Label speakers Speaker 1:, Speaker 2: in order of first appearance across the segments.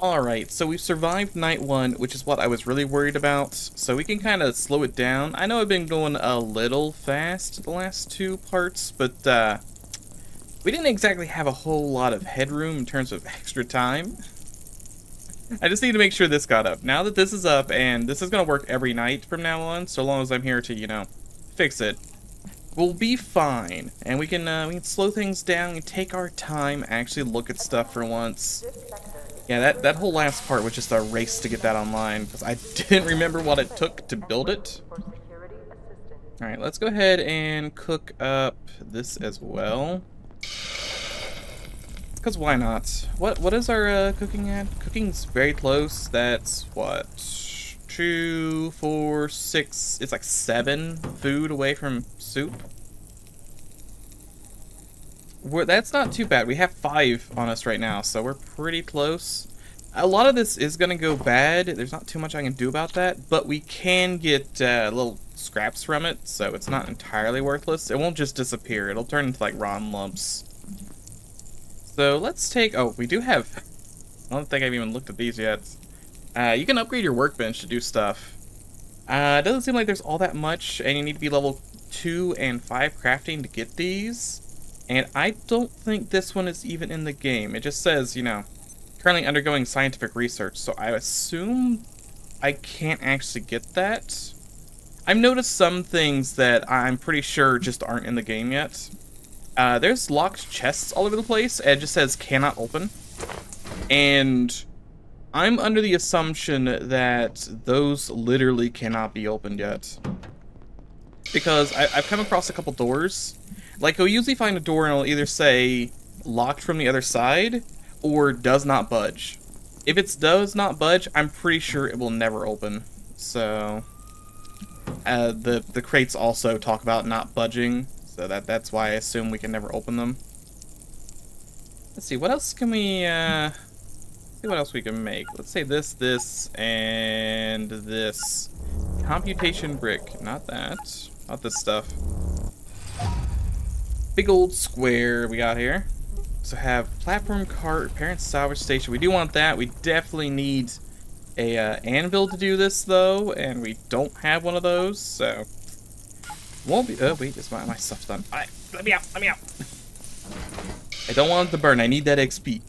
Speaker 1: Alright, so we've survived night 1, which is what I was really worried about, so we can kind of slow it down. I know I've been going a little fast the last 2 parts, but we didn't exactly have a whole lot of headroom in terms of extra time. I just need to make sure this got up. Now that this is up, and this is going to work every night from now on, so long as I'm here to, you know, fix it, we'll be fine. And we can slow things down and take our time, actually look at stuff for once. Yeah, that whole last part was just a race to get that online, because I didn't remember what it took to build it. Alright, let's go ahead and cook up this as well. Because why not? What is our cooking at? Cooking's very close. That's, what, 2, 4, 6, it's like 7 food away from soup. That's not too bad. We have 5 on us right now, so we're pretty close. A lot of this is going to go bad. There's not too much I can do about that, but we can get little scraps from it, so it's not entirely worthless. It won't just disappear. It'll turn into like rotten lumps. So let's take... Oh, we do have... I don't think I've even looked at these yet. You can upgrade your workbench to do stuff. It doesn't seem like there's all that much, and you need to be level 2 and 5 crafting to get these. And I don't think this one is even in the game. It just says, you know, currently undergoing scientific research. So I assume I can't actually get that. I've noticed some things that I'm pretty sure just aren't in the game yet. There's locked chests all over the place, and it just says cannot open. And I'm under the assumption that those literally cannot be opened yet. Because I've come across a couple doors. Like, you'll usually find a door and it'll either say locked from the other side or does not budge. If it does not budge, I'm pretty sure it will never open. So, the crates also talk about not budging, so that's why I assume we can never open them. Let's see, what else can we, see what else we can make. Let's say this, and this. Computation brick, not that. Not this stuff. Big old square we got here. So have platform cart, repair and salvage station. We do want that. We definitely need a anvil to do this though, and we don't have one of those, so won't be. Oh wait, is my stuff done? Alright, let me out, let me out. I don't want it to burn. I need that XP.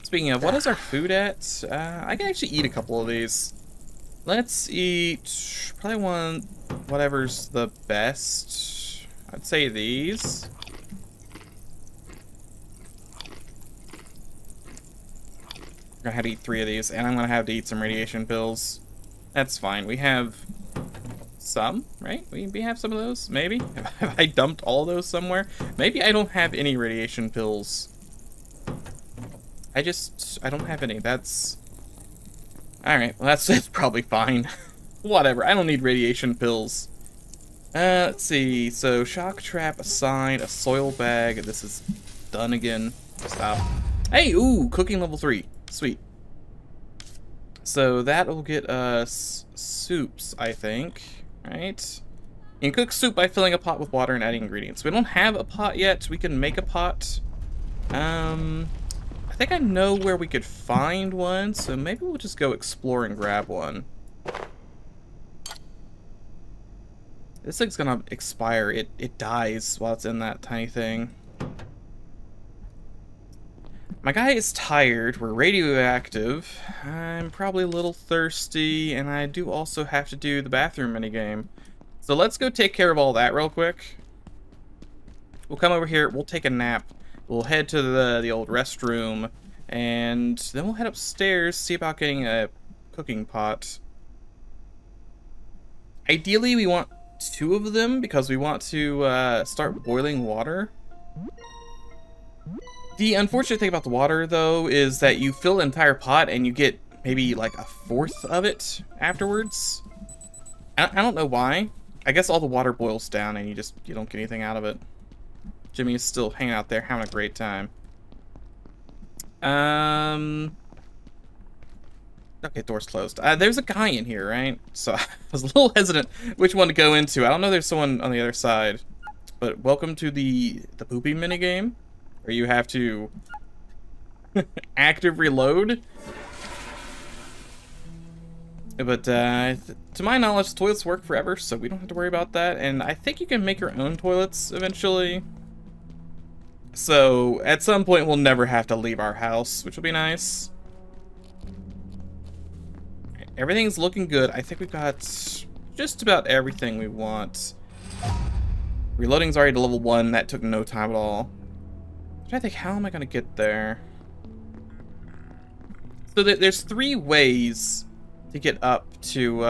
Speaker 1: Speaking of, what is our food at? I can actually eat a couple of these. Let's eat probably one, whatever's the best. I'd say these. I'm gonna have to eat 3 of these, and I'm gonna have to eat some radiation pills. That's fine. We have some, right? We have some of those, maybe? Have I dumped all of those somewhere? Maybe I don't have any radiation pills. I don't have any. That's... Alright, well that's probably fine. Whatever, I don't need radiation pills. Let's see. So, shock trap, a sign, a soil bag. This is done again. Stop. Hey, ooh, cooking level 3. Sweet. So, that'll get us soups, I think. Right? You can cook soup by filling a pot with water and adding ingredients. We don't have a pot yet. We can make a pot. I think I know where we could find one, so maybe we'll just go explore and grab one. This thing's gonna expire. It dies while it's in that tiny thing. My guy is tired. We're radioactive. I'm probably a little thirsty, and I do also have to do the bathroom minigame. So let's go take care of all that real quick. We'll come over here. We'll take a nap. We'll head to the old restroom, and then we'll head upstairs, see about getting a cooking pot. Ideally, we want 2 of them, because we want to start boiling water. The unfortunate thing about the water, though, is that you fill the entire pot, and you get maybe like a 1/4 of it afterwards. I don't know why. I guess all the water boils down, and you don't get anything out of it. Jimmy is still hanging out there, having a great time. Okay, door's closed. There's a guy in here, right? So I was a little hesitant which one to go into. I don't know there's someone on the other side. But welcome to the poopy minigame, where you have to active reload. But to my knowledge, the toilets work forever, so we don't have to worry about that. And I think you can make your own toilets eventually. So at some point, we'll never have to leave our house, which will be nice. Everything's looking good. I think we've got just about everything we want. Reloading's already to level 1. That took no time at all. I think, how am I going to get there? So there's 3 ways to get up to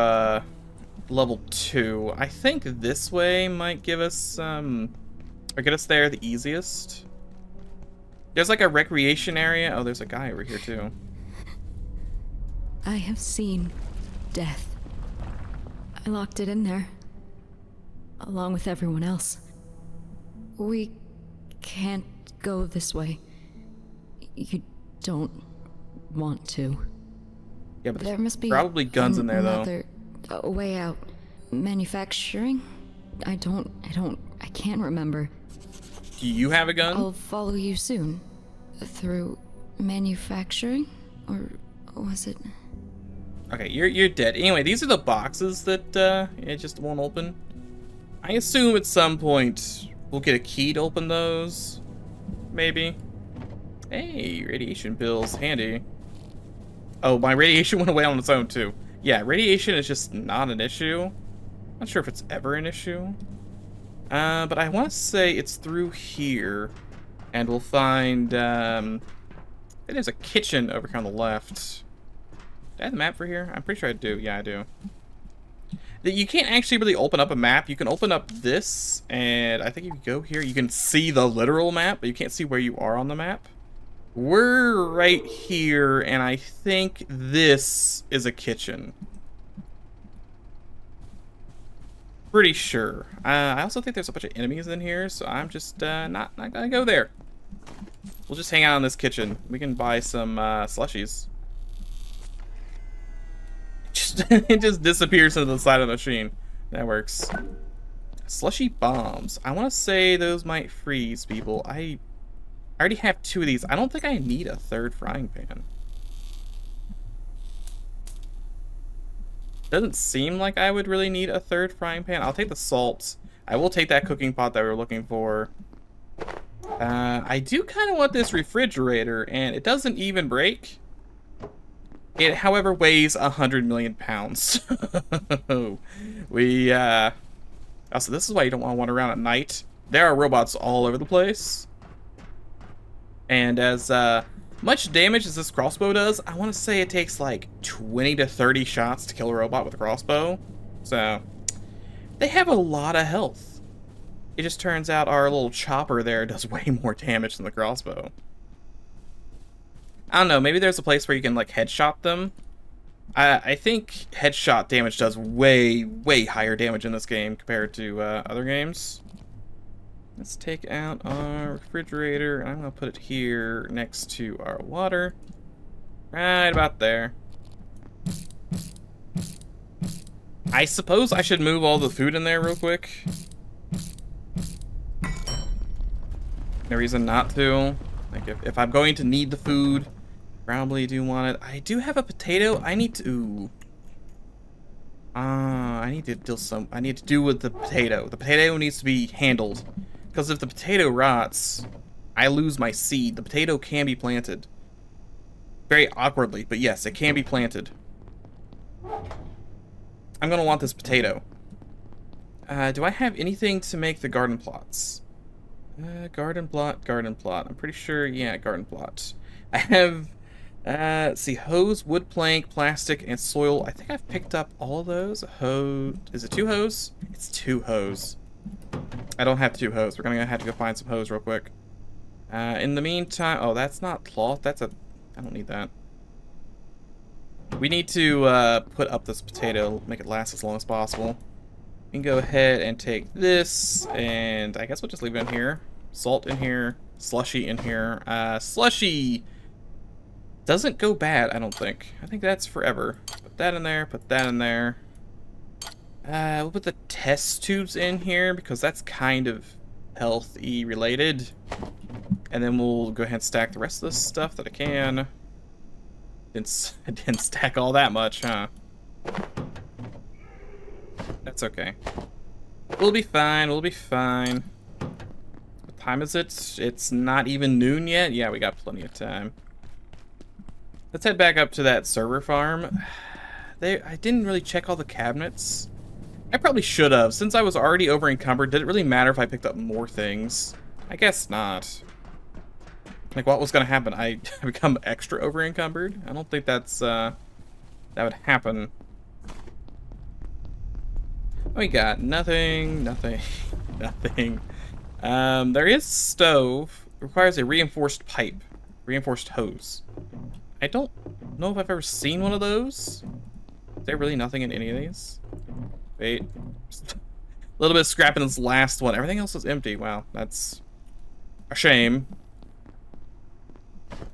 Speaker 1: level 2. I think this way might give us or get us there the easiest. There's like a recreation area. Oh, there's a guy over here too.
Speaker 2: I have seen death. I locked it in there, along with everyone else. We can't go this way. You don't want to.
Speaker 1: Yeah, but
Speaker 2: there must be
Speaker 1: probably guns in there though.
Speaker 2: A way out. Manufacturing? I can't remember.
Speaker 1: Do you have a gun?
Speaker 2: I'll follow you soon. Through manufacturing? Or was it?
Speaker 1: Okay, you're dead. Anyway, these are the boxes that it just won't open. I assume at some point we'll get a key to open those. Maybe. Hey, radiation pills, handy. Oh, my radiation went away on its own too. Yeah, radiation is just not an issue. Not sure if it's ever an issue. But I want to say it's through here. And we'll find, I think there's a kitchen over here on the left. Do I have the map for here? I'm pretty sure I do. Yeah, I do. You can't actually really open up a map. You can open up this, and I think if you go here, you can see the literal map, but you can't see where you are on the map. We're right here, and I think this is a kitchen. Pretty sure. I also think there's a bunch of enemies in here, so I'm just not gonna go there. We'll just hang out in this kitchen. We can buy some slushies. It just disappears into the side of the machine. That works. Slushy bombs. I want to say those might freeze people. I already have 2 of these. I don't think I need a 3rd frying pan. Doesn't seem like I would really need a 3rd frying pan. I'll take the salt. I will take that cooking pot that we were looking for. I do kind of want this refrigerator, and it doesn't even break. It, however, weighs 100 million pounds. Also, this is why you don't want to wander around at night. There are robots all over the place. And as much damage as this crossbow does, I want to say it takes like 20 to 30 shots to kill a robot with a crossbow. So, they have a lot of health. It just turns out our little chopper there does way more damage than the crossbow. I don't know, maybe there's a place where you can like headshot them. I think headshot damage does way higher damage in this game compared to other games. Let's take out our refrigerator, and I'm gonna put it here next to our water. Right about there. I suppose I should move all the food in there real quick. No reason not to. Like if I'm going to need the food, probably do want it. I do have a potato. I need to. I need to do with the potato. The potato needs to be handled, because if the potato rots, I lose my seed. The potato can be planted. Very awkwardly, but yes, it can be planted. I'm gonna want this potato. Do I have anything to make the garden plots? Garden plot. I'm pretty sure, yeah, garden plot. I have, let's see, hose, wood plank, plastic, and soil. I think I've picked up all of those. Hose, is it 2 hose? It's 2 hose. I don't have 2 hose. We're gonna have to go find some hose real quick. In the meantime, oh, that's not cloth. That's a, I don't need that. We need to put up this potato, make it last as long as possible. We can go ahead and take this, and I guess we'll just leave it in here. Salt in here, slushy in here. Slushy doesn't go bad, I don't think. I think that's forever. Put that in there, put that in there. We'll put the test tubes in here, because that's kind of healthy related. And then we'll go ahead and stack the rest of this stuff that I can. Didn't stack all that much, huh? That's okay. We'll be fine, we'll be fine. What time is it? It's not even noon yet? Yeah, we got plenty of time. Let's head back up to that server farm. I didn't really check all the cabinets. I probably should have. Since I was already over encumbered, did it really matter if I picked up more things? I guess not. Like, what was gonna happen? I become extra over encumbered? I don't think that's, that would happen. We got nothing, nothing, nothing. There is stove. It requires a reinforced pipe. Reinforced hose. I don't know if I've ever seen one of those. Is there really nothing in any of these? Wait. Just a little bit of scrap in this last one. Everything else is empty. Wow, that's a shame.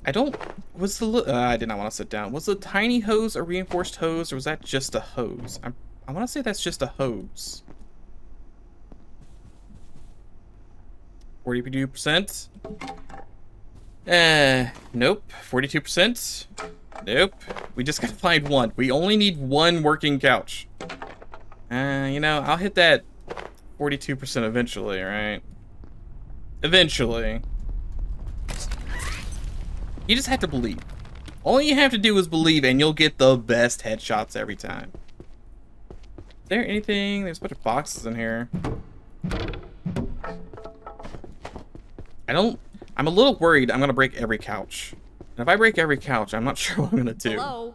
Speaker 1: I don't... Was the... I did not want to sit down. Was the tiny hose a reinforced hose, or was that just a hose? I want to say that's just a hose. 42%? Nope. 42%? Nope. We just gotta find one. We only need one working couch. You know, I'll hit that 42% eventually, right? Eventually. You just have to believe. All you have to do is believe, and you'll get the best headshots every time. Is there anything? There's a bunch of boxes in here. I'm a little worried I'm gonna break every couch. And if I break every couch, I'm not sure what I'm gonna do.
Speaker 2: Hello?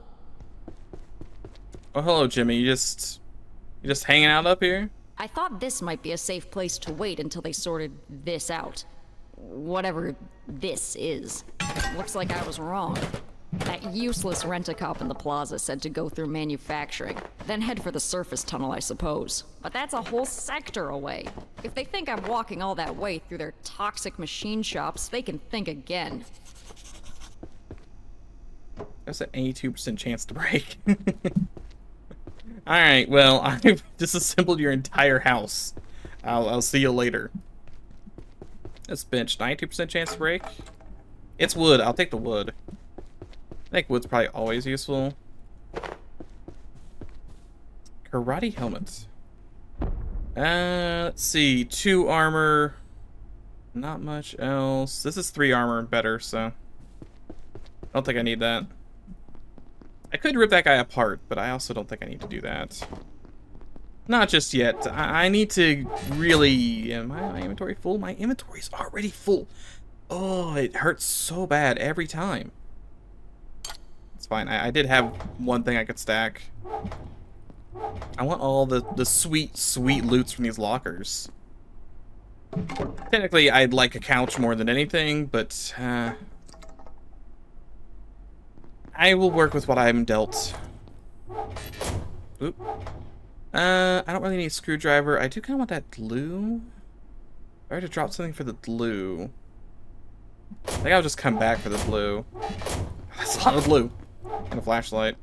Speaker 1: Oh, hello, Jimmy. You just hanging out up here?
Speaker 2: I thought this might be a safe place to wait until they sorted this out. Whatever this is. Looks like I was wrong. That useless rent-a-cop in the plaza said to go through manufacturing, then head for the surface tunnel, I suppose. But that's a whole sector away. If they think I'm walking all that way through their toxic machine shops, they can think again.
Speaker 1: That's an 82% chance to break. Alright, well, I've disassembled your entire house. I'll see you later. This bench, 92% chance to break. It's wood. I'll take the wood. I think wood's probably always useful. Karate helmet. Let's see. 2 armor. Not much else. This is 3 armor and better, so I don't think I need that. I could rip that guy apart, but I also don't think I need to do that. Not just yet. I need to really... Am my inventory full? My inventory's already full. Oh, it hurts so bad every time. It's fine. I did have one thing I could stack. I want all the sweet, sweet loots from these lockers. Technically, I'd like a couch more than anything, but... I will work with what I'm dealt. Oop. I don't really need a screwdriver. I do kind of want that glue. If I were to drop something for the glue, I think I'll just come back for the glue. That's a lot of glue. And a flashlight.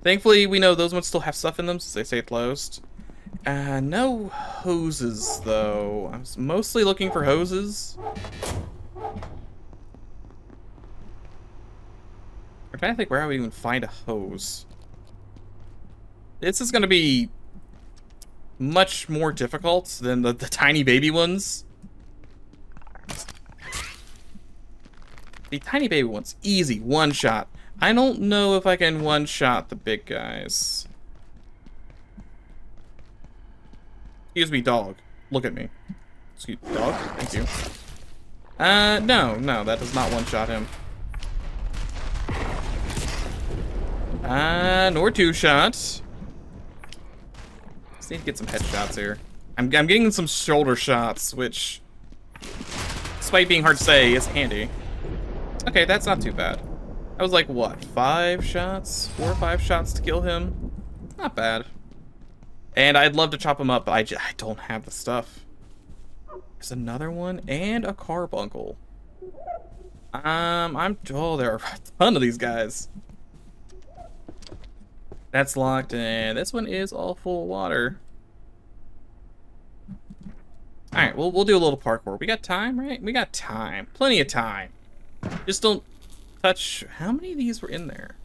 Speaker 1: Thankfully, we know those ones still have stuff in them since they stay closed. No hoses, though. I was mostly looking for hoses. I'm trying to think where I would even find a hose. This is going to be much more difficult than the tiny baby ones. The tiny baby ones, easy, one shot. I don't know if I can one shot the big guys. Excuse me, dog. Look at me. Excuse me, dog. Thank you. No, that does not one shot him. Nor 2 shots. Just need to get some headshots here. I'm getting some shoulder shots, which, despite being hard to say, is handy. Okay, that's not too bad. I was like, what, 5 shots? 4 or 5 shots to kill him? Not bad. And I'd love to chop him up, but I don't have the stuff. There's another one, and a carbuncle. Oh, there are a ton of these guys. That's locked, and this one is all full of water. Alright, we'll do a little parkour. We got time, right? We got time. Plenty of time. Just don't touch... How many of these were in there?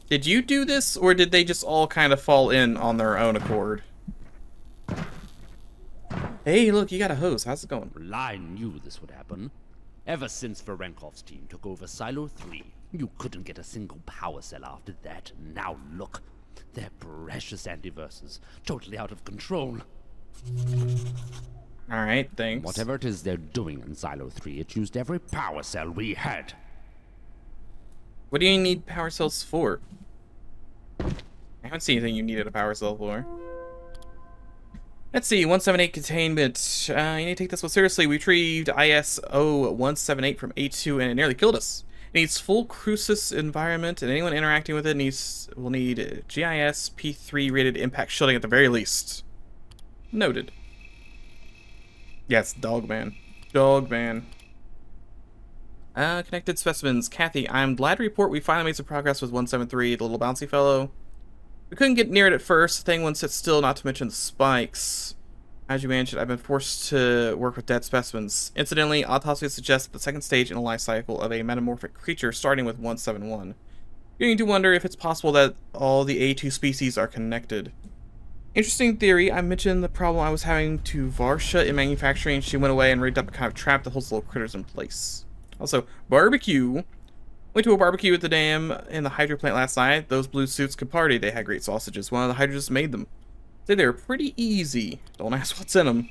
Speaker 1: Did you do this, or did they just all kind of fall in on their own accord? Hey, look, you got a hose. How's it going?
Speaker 3: Well, I knew this would happen. Ever since Ferenkov's team took over Silo 3, you couldn't get a single power cell after that. Now look, they're precious antiverses, totally out of control.
Speaker 1: Alright, thanks.
Speaker 3: Whatever it is they're doing in Silo 3, it used every power cell we had.
Speaker 1: What do you need power cells for? I haven't seen anything you needed a power cell for. Let's see, 178 containment. You need to take this one seriously. We retrieved ISO 178 from A2 and it nearly killed us. It needs full Crucis environment, and anyone interacting with it will need GIS P3 rated impact shielding at the very least. Noted. Yes, Dogman. Dogman. Connected specimens. Kathy, I'm glad to report we finally made some progress with 173, the little bouncy fellow. We couldn't get near it at first. The thing wouldn't sit still, not to mention the spikes. As you mentioned, I've been forced to work with dead specimens. Incidentally, autopsy suggests the second stage in the life cycle of a metamorphic creature starting with 171. You need to wonder if it's possible that all the A2 species are connected. Interesting theory. I mentioned the problem I was having to Varsha in manufacturing. She went away and rigged up a kind of trap that holds little critters in place. Also, barbecue. Went to a barbecue at the dam in the hydro plant last night. Those blue suits could party. They had great sausages. One of the hydros made them. Say they were pretty easy. Don't ask what's in them.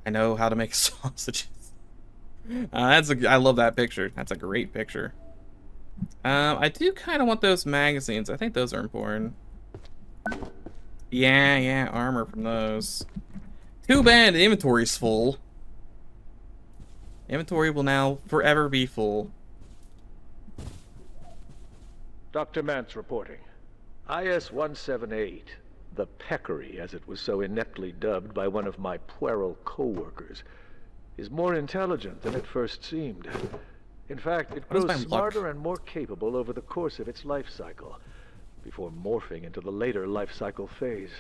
Speaker 1: I know how to make sausages. I love that picture. That's a great picture. I do kind of want those magazines. I think those are important. Yeah, armor from those. Too bad the inventory's full. Inventory will now forever be full.
Speaker 4: Dr. Mance reporting. IS-178, the Peccary, as it was so ineptly dubbed by one of my puerile co-workers, is more intelligent than it first seemed. In fact, it grows smarter and more capable over the course of its life cycle, before morphing into the later life cycle phase.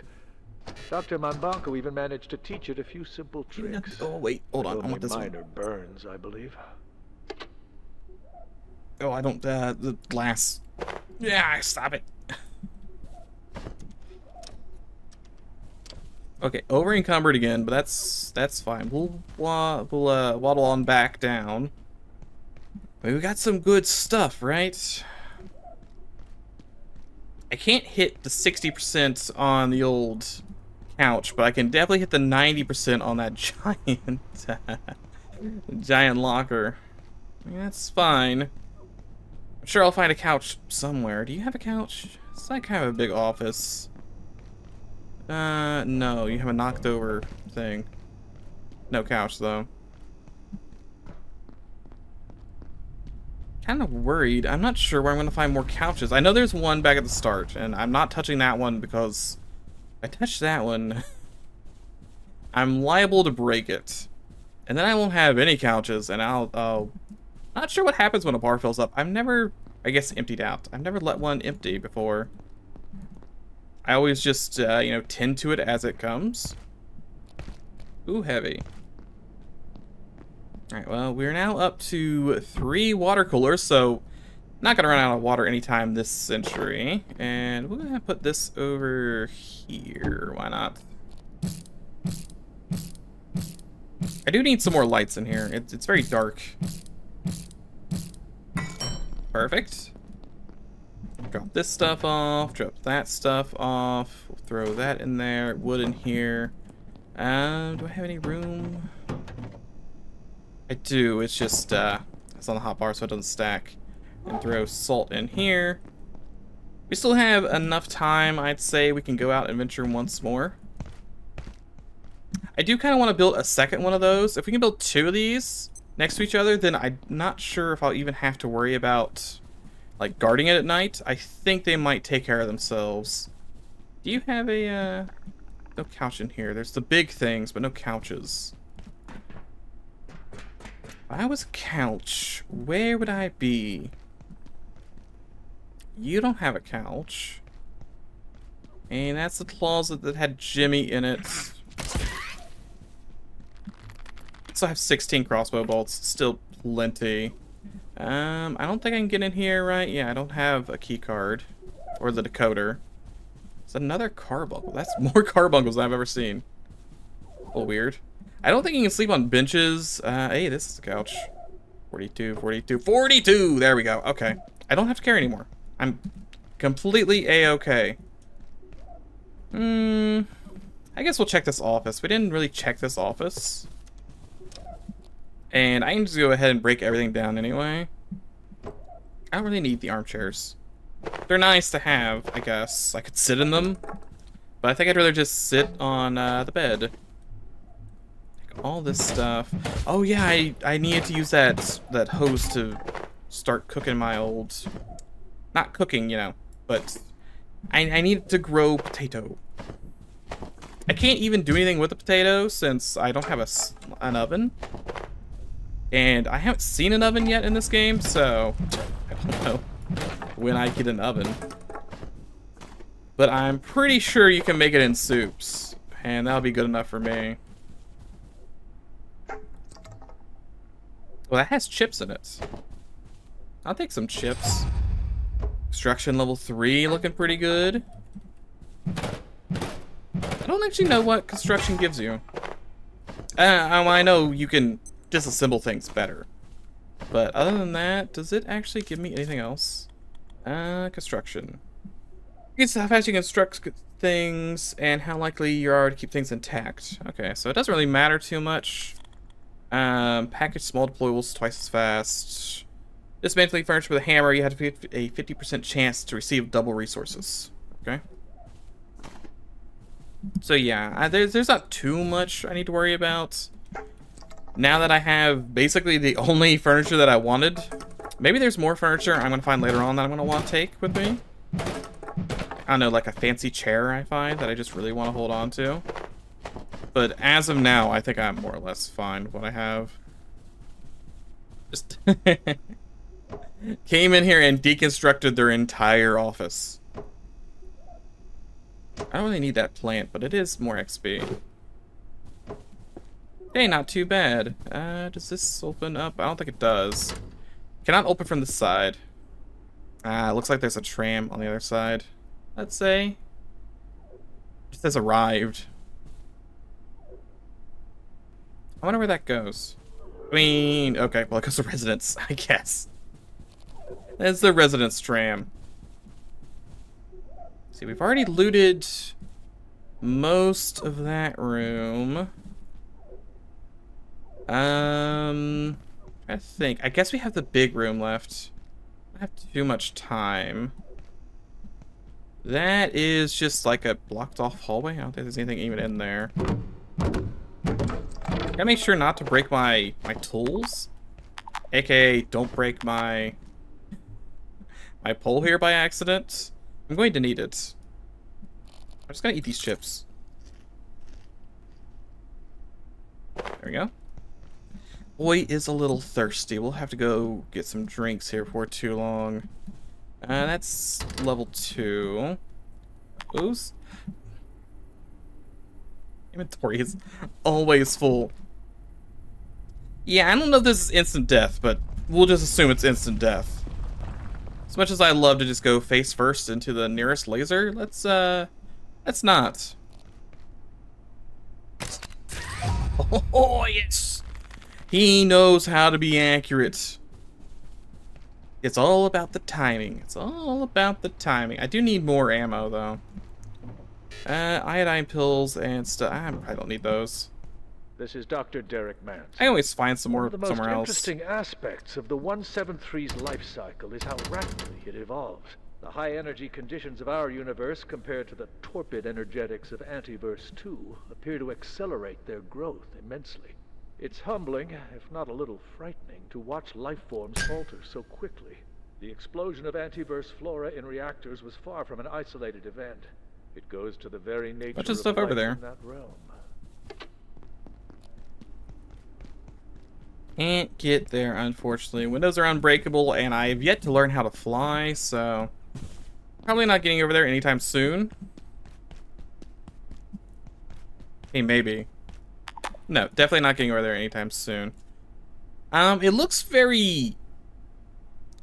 Speaker 4: Dr. Mambanko even managed to teach it a few simple tricks.
Speaker 1: Oh, wait, hold on. I want this
Speaker 4: minor
Speaker 1: one.
Speaker 4: burns, I believe.
Speaker 1: Oh, I don't, the glass. Yeah, stop it. Okay, over encumbered again, but that's fine. We'll waddle on back down. We got some good stuff, right? I can't hit the 60% on the old couch, but I can definitely hit the 90% on that giant giant locker. That's fine. I'm sure I'll find a couch somewhere. Do you have a couch? It's like kind of a big office. No, you have a knocked over thing. No couch though. Kind of worried. I'm not sure where I'm going to find more couches. I know there's one back at the start, and I'm not touching that one because if I touch that one, I'm liable to break it. And then I won't have any couches, and I'll not sure what happens when a bar fills up. I've never, I guess, emptied out. I've never let one empty before. I always just, you know, tend to it as it comes. Ooh, heavy. Alright, well, we're now up to 3 water coolers, so not gonna run out of water anytime this century. And we're gonna put this over here. Why not? I do need some more lights in here. It's very dark. Perfect. Drop this stuff off, drop that stuff off. We'll throw that in there, wood in here. Do I have any room? I do, it's just, it's on the hotbar so it doesn't stack. And throw salt in here. We still have enough time, I'd say we can go out and venture once more. I do kind of want to build a second one of those. If we can build 2 of these next to each other, then I'm not sure if I'll even have to worry about, like, guarding it at night. I think they might take care of themselves. Do you have a, no couch in here. There's the big things, but no couches. If I was a couch, where would I be? You don't have a couch. And that's the closet that had Jimmy in it. So I have 16 crossbow bolts. Still plenty. I don't think I can get in here, right? Yeah, I don't have a key card. Or the decoder. It's another carbuncle. That's more carbuncles than I've ever seen. A little weird. I don't think you can sleep on benches. Hey, this is a couch. 42, 42, 42! There we go. Okay. I don't have to carry anymore. I'm completely A-okay. I guess we'll check this office. We didn't really check this office. And I can just go ahead and break everything down anyway. I don't really need the armchairs. They're nice to have, I guess. I could sit in them. But I think I'd rather just sit on the bed. All this stuff. Oh yeah, I needed to use that hose to start cooking my old... Not cooking, you know, but I needed to grow potato. I can't even do anything with the potato since I don't have an oven. And I haven't seen an oven yet in this game, so I don't know when I get an oven. But I'm pretty sure you can make it in soups, and that'll be good enough for me. Well, that has chips in it. I'll take some chips. Construction level 3 looking pretty good. I don't actually know what construction gives you. I know you can disassemble things better. But other than that, does it actually give me anything else? Construction. You can see how fast you construct things and how likely you are to keep things intact. Okay, so it doesn't really matter too much. Package small deployables twice as fast. Dismantling furniture with a hammer, you have a 50% chance to receive double resources. Okay. So yeah, there's not too much I need to worry about. Now that I have basically the only furniture that I wanted. Maybe there's more furniture I'm going to find later on that I'm going to want to take with me. I don't know, like a fancy chair I find that I just really want to hold on to. But as of now, I think I'm more or less fine with what I have. Just came in here and deconstructed their entire office. I don't really need that plant, but it is more XP. Hey, not too bad. Does this open up? I don't think it does. Cannot open from the side. It looks like there's a tram on the other side. Let's say. It says arrived. I wonder where that goes. I mean, okay, well it goes to residence, I guess. That's the residence tram. See, we've already looted most of that room. I think. I guess we have the big room left. I don't have too much time. That is just like a blocked off hallway. I don't think there's anything even in there. Gotta make sure not to break my tools. AKA, don't break my pole here by accident. I'm going to need it. I'm just gonna eat these chips. There we go. Boy is a little thirsty. We'll have to go get some drinks here before too long. That's level 2. Ooze. Inventory is always full. Yeah, I don't know if this is instant death, but we'll just assume it's instant death. As much as I love to just go face first into the nearest laser, let's not. Oh, yes! He knows how to be accurate. It's all about the timing. It's all about the timing. I do need more ammo, though. Iodine pills and stuff. I probably don't need those.
Speaker 4: This is Dr. Derek Mance.
Speaker 1: I always find some more somewhere else.
Speaker 4: One of the most interesting aspects of the 173's life cycle is how rapidly it evolves. The high energy conditions of our universe compared to the torpid energetics of Antiverse 2 appear to accelerate their growth immensely. It's humbling, if not a little frightening, to watch life forms falter so quickly. The explosion of Antiverse flora in reactors was far from an isolated event. It goes to the very nature
Speaker 1: bunch of stuff over there
Speaker 4: in that realm.
Speaker 1: Can't get there, unfortunately. Windows are unbreakable, and I have yet to learn how to fly, so probably not getting over there anytime soon. Hey, maybe. No, definitely not getting over there anytime soon. It looks very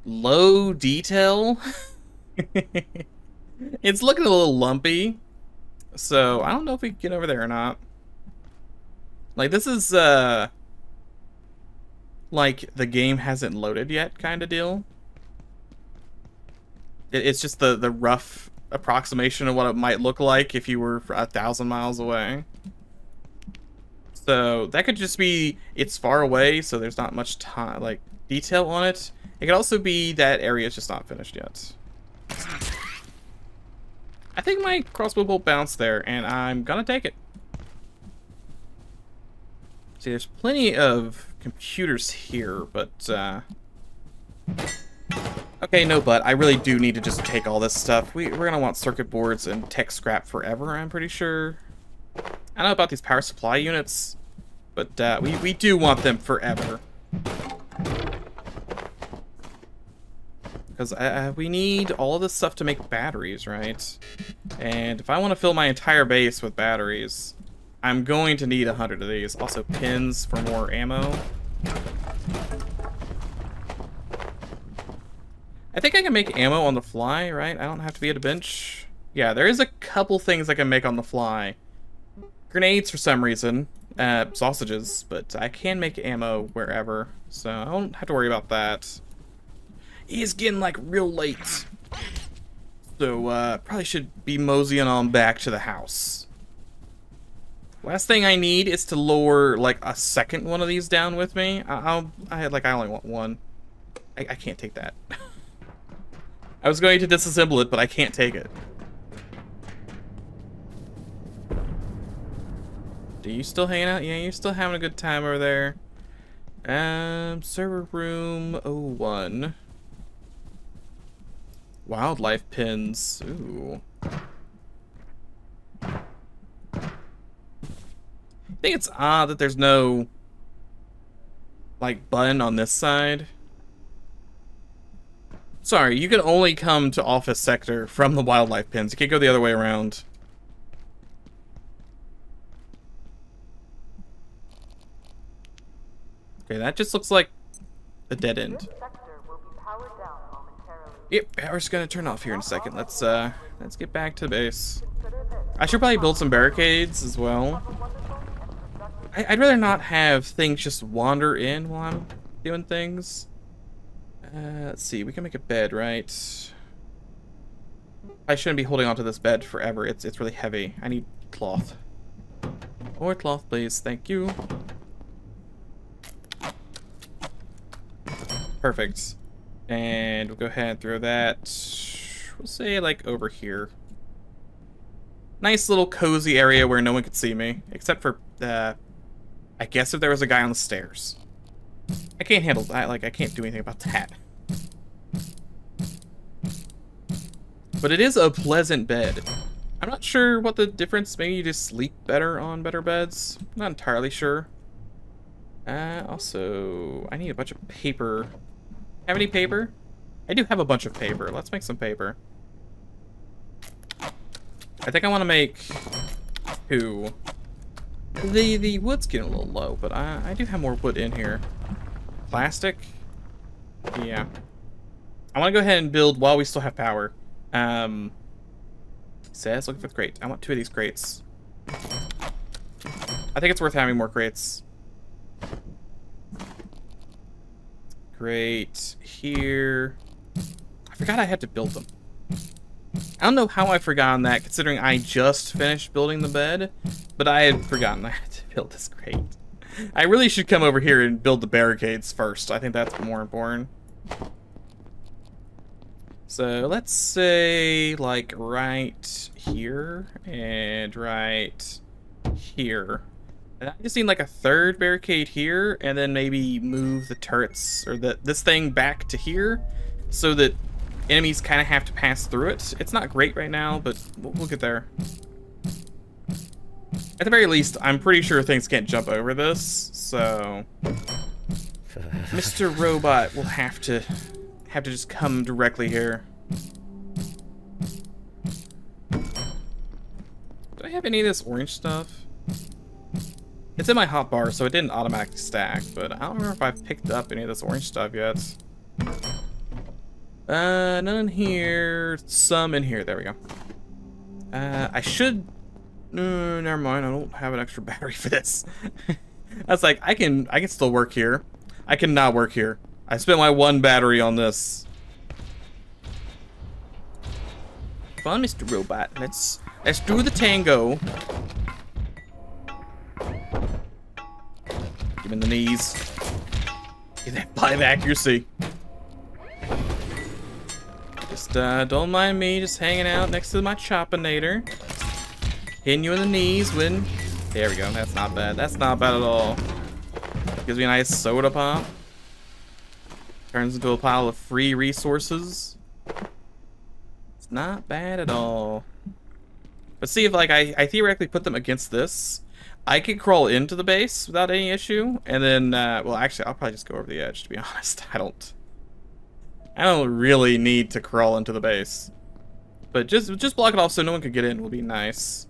Speaker 1: low detail. It's looking a little lumpy. So, I don't know if we can get over there or not. Like, this is, like, the game hasn't loaded yet kind of deal. It's just the rough approximation of what it might look like if you were 1,000 miles away. So, that could just be, it's far away, so there's not much time, like, detail on it. It could also be that area is just not finished yet. I think my crossbow bolt bounced there, and I'm gonna take it. See, there's plenty of computers here, but, okay, no, but I really do need to just take all this stuff. We're gonna want circuit boards and tech scrap forever, I'm pretty sure. I don't know about these power supply units, but, we do want them forever. Because we need all of this stuff to make batteries, right? And if I want to fill my entire base with batteries, I'm going to need 100 of these. Also pins for more ammo. I think I can make ammo on the fly, right? I don't have to be at a bench. Yeah, there is a couple things I can make on the fly. Grenades for some reason. Sausages, but I can make ammo wherever. So I don't have to worry about that. It's getting, like, real late. So, probably should be moseying on back to the house. Last thing I need is to lower, like, a second one of these down with me. I only want one. I can't take that. I was going to disassemble it, but I can't take it. Are you still hanging out? Yeah, you're still having a good time over there. Server room 01. Wildlife pins. Ooh. I think it's odd that there's no, like, button on this side. Sorry, you can only come to office sector from the wildlife pins. You can't go the other way around. Okay, that just looks like a dead end. Yep, power's gonna turn off here in a second. Let's get back to the base. I should probably build some barricades as well. I'd rather not have things just wander in while I'm doing things. Let's see, we can make a bed, right? I shouldn't be holding onto this bed forever. It's really heavy. I need cloth. More cloth, please. Thank you. Perfect. And we'll go ahead and throw that, we'll say, like, over here. Nice little cozy area where no one could see me. Except for, I guess if there was a guy on the stairs. I can't handle that, like, I can't do anything about that. But it is a pleasant bed. I'm not sure what the difference, maybe you just sleep better on better beds. I'm not entirely sure. Also, I need a bunch of paper. Have any paper? I do have a bunch of paper. Let's make some paper. I think I want to make 2. The wood's getting a little low, but I do have more wood in here. Plastic? Yeah. I want to go ahead and build while we still have power. Says looking for the crate. I want 2 of these crates. I think it's worth having more crates. Great. Here. I forgot I had to build them. I don't know how I forgotten that, considering I just finished building the bed, but I had forgotten I had to build this crate. I really should come over here and build the barricades first. I think that's more important. So let's say, like, right here and right here. And I just need like a 3rd barricade here, and then maybe move the turrets or this thing back to here, so that enemies kind of have to pass through it. It's not great right now, but we'll get there. At the very least, I'm pretty sure things can't jump over this, so Mr. Robot will have to just come directly here. Do I have any of this orange stuff? It's in my hotbar, so it didn't automatically stack, but I don't remember if I've picked up any of this orange stuff yet. None in here. Some in here. There we go. I should... never mind. I don't have an extra battery for this. I was like, I can still work here. I cannot work here. I spent my one battery on this. Come on, Mr. Robot. Let's do the tango. Give him the knees. Get that 5 accuracy. Just don't mind me just hanging out next to my choppinator. Hitting you in the knees when... There we go. That's not bad. That's not bad at all. Gives me a nice soda pop. Turns into a pile of free resources. It's not bad at all. But see, if like I theoretically put them against this, I could crawl into the base without any issue. And then, well, actually, I'll probably just go over the edge, to be honest. I don't really need to crawl into the base. But just block it off so no one could get in will be nice.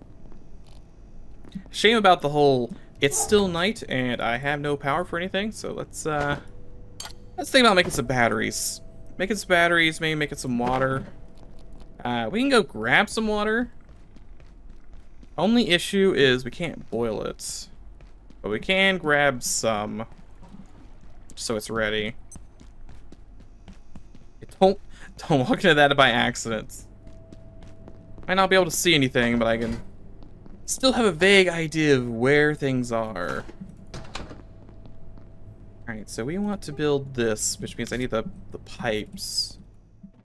Speaker 1: Shame about the whole, it's still night and I have no power for anything, so let's think about making some batteries. Making some batteries, maybe making some water. We can go grab some water. Only issue is we can't boil it. But we can grab some. So it's ready. Don't walk into that by accident. Might not be able to see anything, but I can still have a vague idea of where things are. Alright, so we want to build this, which means I need the pipes.